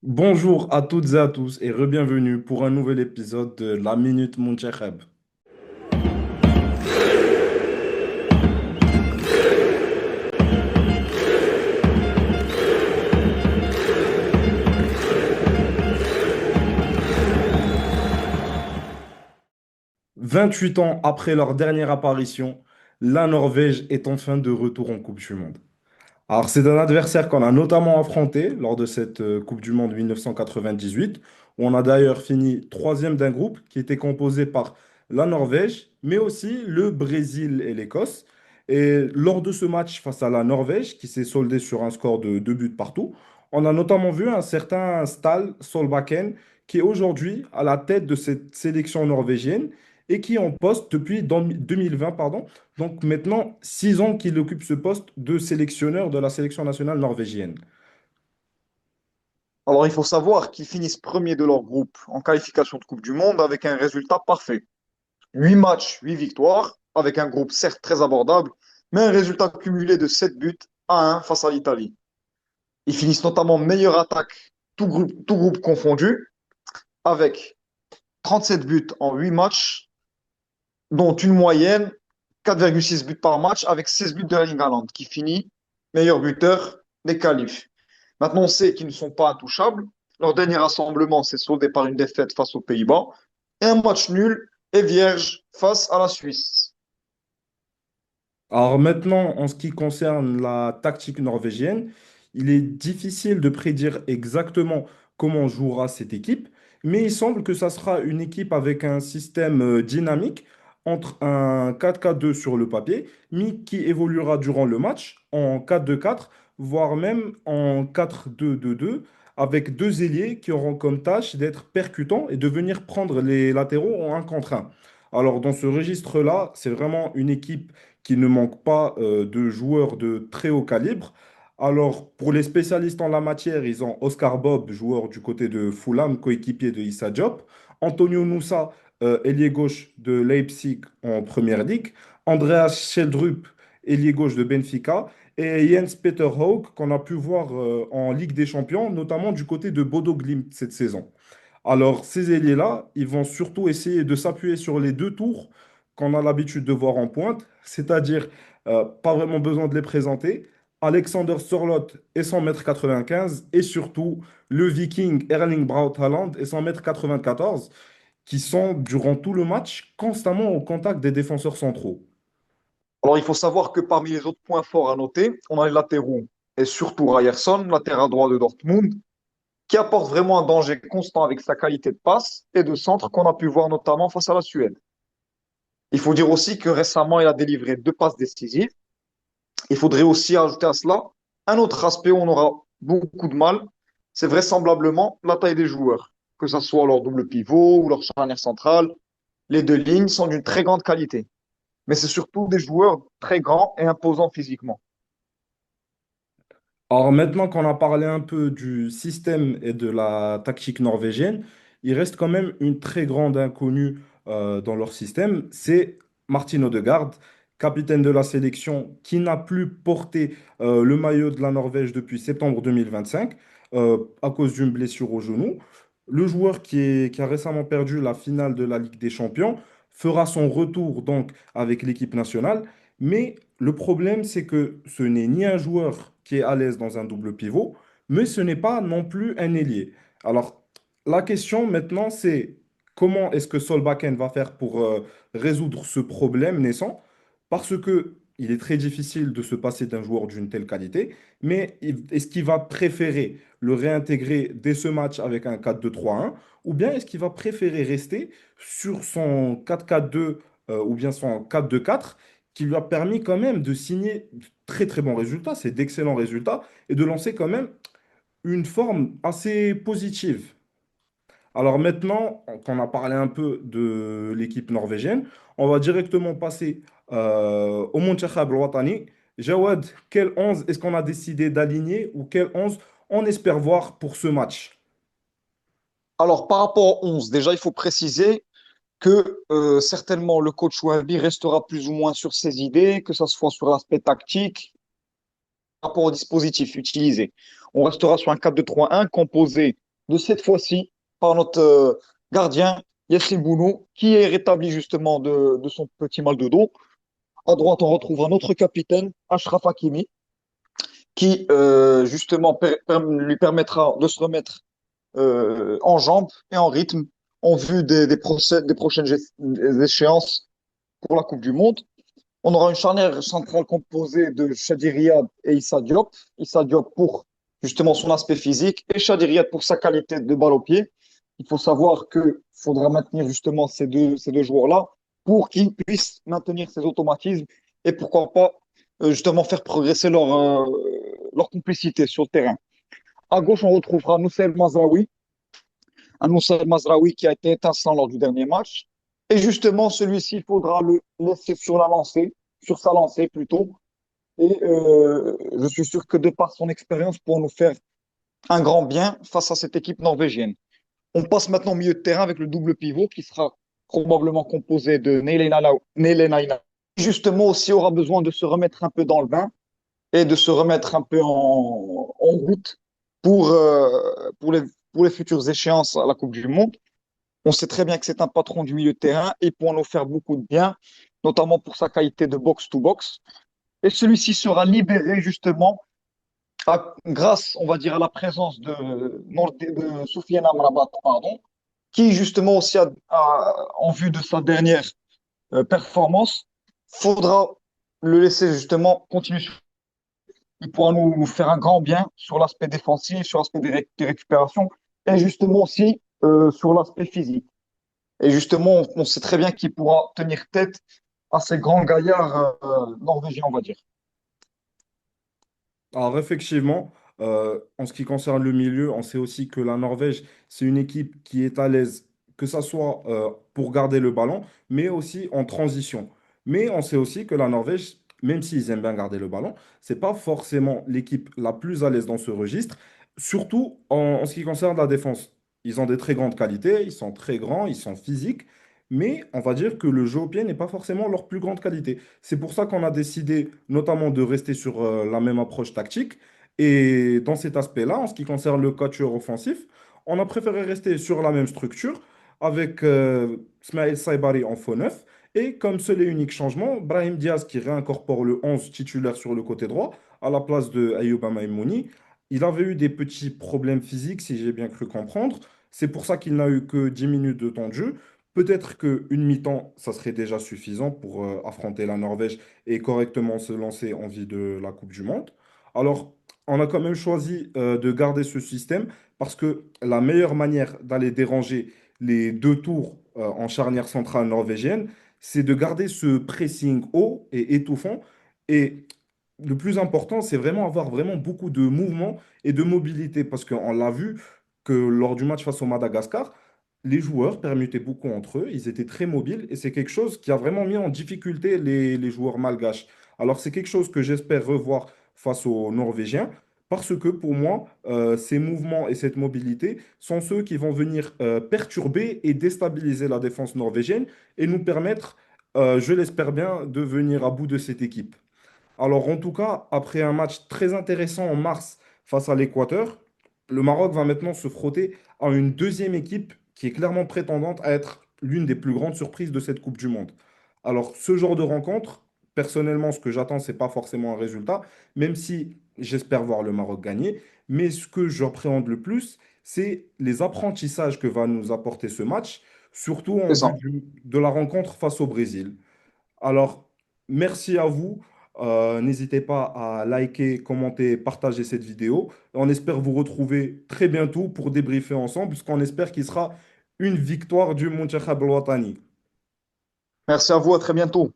Bonjour à toutes et à tous et re-bienvenue pour un nouvel épisode de La Minute Mounchacheb. 28 ans après leur dernière apparition, la Norvège est enfin de retour en Coupe du Monde. Alors, c'est un adversaire qu'on a notamment affronté lors de cette Coupe du Monde 1998, où on a d'ailleurs fini troisième d'un groupe qui était composé par la Norvège, mais aussi le Brésil et l'Écosse. Et lors de ce match face à la Norvège, qui s'est soldé sur un score de 2 buts partout, on a notamment vu un certain Ståle Solbakken, qui est aujourd'hui à la tête de cette sélection norvégienne et qui est en poste depuis 2020, pardon, donc maintenant, 6 ans qu'il occupe ce poste de sélectionneur de la sélection nationale norvégienne. Alors, il faut savoir qu'ils finissent premiers de leur groupe en qualification de Coupe du Monde avec un résultat parfait. 8 matchs, 8 victoires, avec un groupe certes très abordable, mais un résultat cumulé de 7 buts à 1 face à l'Italie. Ils finissent notamment meilleure attaque, tout groupe confondu, avec 37 buts en 8 matchs, dont une moyenne 4,6 buts par match, avec 16 buts de Erling Haaland, qui finit meilleur buteur des qualifs. Maintenant, on sait qu'ils ne sont pas intouchables. Leur dernier rassemblement s'est soldé par une défaite face aux Pays-Bas et un match nul et vierge face à la Suisse. Alors maintenant, en ce qui concerne la tactique norvégienne, il est difficile de prédire exactement comment jouera cette équipe, mais il semble que ça sera une équipe avec un système dynamique entre un 4-4-2 sur le papier, mais qui évoluera durant le match en 4-2-4, voire même en 4-2-2-2, avec deux ailiers qui auront comme tâche d'être percutants et de venir prendre les latéraux en un contre un. Alors dans ce registre-là, c'est vraiment une équipe qui ne manque pas de joueurs de très haut calibre. Alors, pour les spécialistes en la matière, ils ont Oscar Bob, joueur du côté de Fulham, coéquipier de Issa Diop, Antonio Nusa, ailier gauche de Leipzig en première ligue, Andreas Schjelderup, ailier gauche de Benfica, et Jens Peter Haug, qu'on a pu voir en Ligue des Champions, notamment du côté de Bodo Glimt cette saison. Alors, ces ailiers-là, ils vont surtout essayer de s'appuyer sur les deux tours qu'on a l'habitude de voir en pointe, c'est-à-dire pas vraiment besoin de les présenter. Alexander Sørloth et 1,95 m et surtout le Viking Erling Braut Haaland et 1,94 m qui sont durant tout le match constamment au contact des défenseurs centraux. Alors, il faut savoir que parmi les autres points forts à noter, on a les latéraux et surtout Ryerson, latéral droit de Dortmund, qui apporte vraiment un danger constant avec sa qualité de passe et de centre qu'on a pu voir notamment face à la Suède. Il faut dire aussi que récemment, il a délivré 2 passes décisives. Il faudrait aussi ajouter à cela un autre aspect où on aura beaucoup de mal, c'est vraisemblablement la taille des joueurs, que ce soit leur double pivot ou leur charnière centrale. Les deux lignes sont d'une très grande qualité, mais c'est surtout des joueurs très grands et imposants physiquement. Alors maintenant qu'on a parlé un peu du système et de la tactique norvégienne, il reste quand même une très grande inconnue dans leur système, c'est Martin Odegaard, capitaine de la sélection, qui n'a plus porté le maillot de la Norvège depuis septembre 2025 à cause d'une blessure au genou. Le joueur qui a récemment perdu la finale de la Ligue des Champions fera son retour donc avec l'équipe nationale, mais le problème, c'est que ce n'est ni un joueur qui est à l'aise dans un double pivot, mais ce n'est pas non plus un ailier. Alors, la question maintenant, c'est comment est-ce que Solbakken va faire pour résoudre ce problème naissant? Parce que il est très difficile de se passer d'un joueur d'une telle qualité, mais est-ce qu'il va préférer le réintégrer dès ce match avec un 4-2-3-1, ou bien est-ce qu'il va préférer rester sur son 4-4-2 ou bien son 4-2-4 qui lui a permis quand même de signer de très très bons résultats, c'est d'excellents résultats, et de lancer quand même une forme assez positive. Alors maintenant qu'on a parlé un peu de l'équipe norvégienne, on va directement passer au Mondial Ouattani. Jawad, quel 11 est-ce qu'on a décidé d'aligner ou quel 11 on espère voir pour ce match? Alors, par rapport au 11, déjà, il faut préciser que certainement le coach Wahbi restera plus ou moins sur ses idées, que ce soit sur l'aspect tactique, par rapport au dispositif utilisé. On restera sur un 4-2-3-1 composé de cette fois-ci par notre gardien Yassine Bounou, qui est rétabli justement de son petit mal de dos. À droite, on retrouvera notre capitaine, Achraf Hakimi, qui justement lui permettra de se remettre en jambes et en rythme en vue des prochaines échéances pour la Coupe du Monde. On aura une charnière centrale composée de Chadi Riyad et Issa Diop. Issa Diop pour justement son aspect physique et Chadi Riyad pour sa qualité de balle au pied. Il faut savoir qu'il faudra maintenir justement ces deux joueurs-là pour qu'ils puissent maintenir ces automatismes et pourquoi pas justement faire progresser leur complicité sur le terrain. À gauche, on retrouvera Noussel Mazraoui, un Noussel Mazraoui qui a été étincelant lors du dernier match. Et justement, celui-ci, il faudra le laisser sur la lancée, sur sa lancée plutôt. Et je suis sûr que de par son expérience, pour nous faire un grand bien face à cette équipe norvégienne. On passe maintenant au milieu de terrain avec le double pivot qui sera probablement composé de Nele Naina. Justement aussi aura besoin de se remettre un peu dans le bain et de se remettre un peu en route pour, euh, pour, les, pour les futures échéances à la Coupe du Monde. On sait très bien que c'est un patron du milieu de terrain et pour nous faire beaucoup de bien, notamment pour sa qualité de box-to-box. Et celui-ci sera libéré justement grâce, on va dire, à la présence de Soufiane Amrabat, pardon, qui justement aussi en vue de sa dernière performance, faudra le laisser justement continuer. Il pourra nous faire un grand bien sur l'aspect défensif, sur l'aspect des récupérations et justement aussi sur l'aspect physique. Et justement, on sait très bien qu'il pourra tenir tête à ces grands gaillards norvégiens, on va dire. Alors effectivement, en ce qui concerne le milieu, on sait aussi que la Norvège, c'est une équipe qui est à l'aise, que ça soit pour garder le ballon, mais aussi en transition. Mais on sait aussi que la Norvège, même s'ils aiment bien garder le ballon, c'est pas forcément l'équipe la plus à l'aise dans ce registre, surtout en ce qui concerne la défense. Ils ont des très grandes qualités, ils sont très grands, ils sont physiques, mais on va dire que le jeu au pied n'est pas forcément leur plus grande qualité. C'est pour ça qu'on a décidé notamment de rester sur la même approche tactique. Et dans cet aspect-là, en ce qui concerne le quatuor offensif, on a préféré rester sur la même structure avec Smaïl Saibari en faux neuf. Et comme seul et unique changement, Brahim Diaz qui réincorpore le 11 titulaire sur le côté droit à la place de Ayoub Maïmouni. Il avait eu des petits problèmes physiques, si j'ai bien cru comprendre. C'est pour ça qu'il n'a eu que 10 minutes de temps de jeu. Peut-être qu'une mi-temps, ça serait déjà suffisant pour affronter la Norvège et correctement se lancer en vue de la Coupe du Monde. Alors, on a quand même choisi de garder ce système parce que la meilleure manière d'aller déranger les deux tours en charnière centrale norvégienne, c'est de garder ce pressing haut et étouffant. Et le plus important, c'est vraiment avoir vraiment beaucoup de mouvement et de mobilité parce qu'on l'a vu que lors du match face au Madagascar, les joueurs permutaient beaucoup entre eux, ils étaient très mobiles et c'est quelque chose qui a vraiment mis en difficulté les joueurs malgaches. Alors c'est quelque chose que j'espère revoir face aux Norvégiens parce que pour moi, ces mouvements et cette mobilité sont ceux qui vont venir perturber et déstabiliser la défense norvégienne et nous permettre, je l'espère bien, de venir à bout de cette équipe. Alors, en tout cas, après un match très intéressant en mars face à l'Équateur, le Maroc va maintenant se frotter à une deuxième équipe qui est clairement prétendante à être l'une des plus grandes surprises de cette Coupe du Monde. Alors, ce genre de rencontre, personnellement, ce que j'attends, c'est pas forcément un résultat, même si j'espère voir le Maroc gagner. Mais ce que j'appréhende le plus, c'est les apprentissages que va nous apporter ce match, surtout en C'est vue ça. de la rencontre face au Brésil. Alors, merci à vous. N'hésitez pas à liker, commenter, partager cette vidéo. On espère vous retrouver très bientôt pour débriefer ensemble, puisqu'on espère qu'il sera une victoire du Mounchakha Belwatani. Merci à vous, à très bientôt.